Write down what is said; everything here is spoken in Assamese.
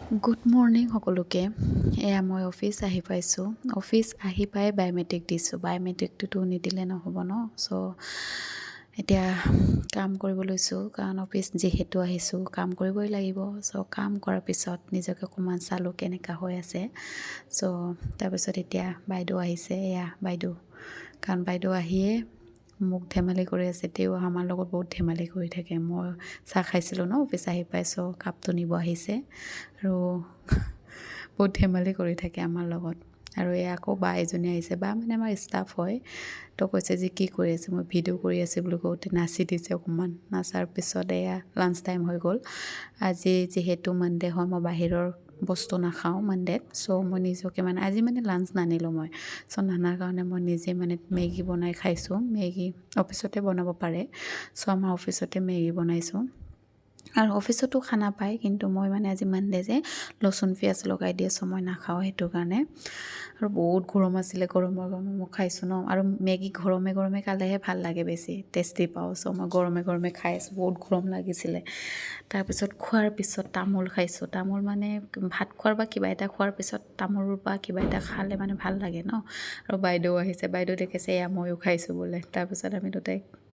গুড মৰ্ণিং সকলোকে। এয়া মই অফিচ আহি পাইছোঁ। অফিচ আহি পাই বায়'মেট্ৰিক দিছোঁ। বায়'মেট্ৰিকটোতো নিদিলে নহ'ব ন। চ' এতিয়া কাম কৰিব লৈছোঁ, কাৰণ অফিচ যিহেতু আহিছোঁ কাম কৰিবই লাগিব। চ' কাম কৰাৰ পিছত নিজকে অকণমান চালোঁ কেনেকুৱা হৈ আছে। চ' তাৰপিছত এতিয়া বাইদেউ আহিছে, এয়া বাইদেউ, কাৰণ বাইদেউ আহিয়ে মোক ধেমালি কৰি আছে। তেওঁ আমাৰ লগত বহুত ধেমালি কৰি থাকে। মই চাহ খাইছিলোঁ ন, অফিচ আহি পাইছোঁ, কাপটো নিব আহিছে আৰু বহুত ধেমালি কৰি থাকে আমাৰ লগত। আৰু এয়া আকৌ বা এজনী আহিছে, বা মানে আমাৰ ষ্টাফ হয়। তো কৈছে যে কি কৰি আছে, মই ভিডিঅ' কৰি আছোঁ বুলি কওঁতে নাচি দিছে অকণমান। নাচাৰ পিছত এয়া লাঞ্চ টাইম হৈ গ'ল। আজি যিহেতু মানডে হয়, মই বাহিৰৰ বস্তু নাখাওঁ মানডেত। চ' মই নিজকে মানে আজি মানে লাঞ্চ নানিলোঁ মই। চ' নানাৰ কাৰণে মই নিজে মানে মেগী বনাই খাইছোঁ। মেগী অফিচতে বনাব পাৰে। চ' আমাৰ অফিচতে মেগী বনাইছোঁ। আৰু অফিচতো খানা পায়, কিন্তু মই মানে আজি মানডে যে লচুন পিঁয়াজ লগাই দি আছোঁ, মই নাখাওঁ সেইটো কাৰণে। আৰু বহুত গৰম আছিলে, গৰমৰ গৰমে মই খাইছোঁ ন। আৰু মেগী গৰমে গৰমে খালেহে ভাল লাগে, বেছি টেষ্টি পাওঁ। চ' মই গৰমে গৰমে খাই আছোঁ, বহুত গৰম লাগিছিলে। তাৰপিছত খোৱাৰ পিছত তামোল খাইছোঁ। তামোল মানে ভাত খোৱাৰ বা কিবা এটা খোৱাৰ পিছত তামোল বা কিবা এটা খালে মানে ভাল লাগে ন। আৰু বাইদেউ আহিছে, বাইদেউ দেখিছে এয়া ময়ো খাইছোঁ বোলে। তাৰপিছত আমি দুটাই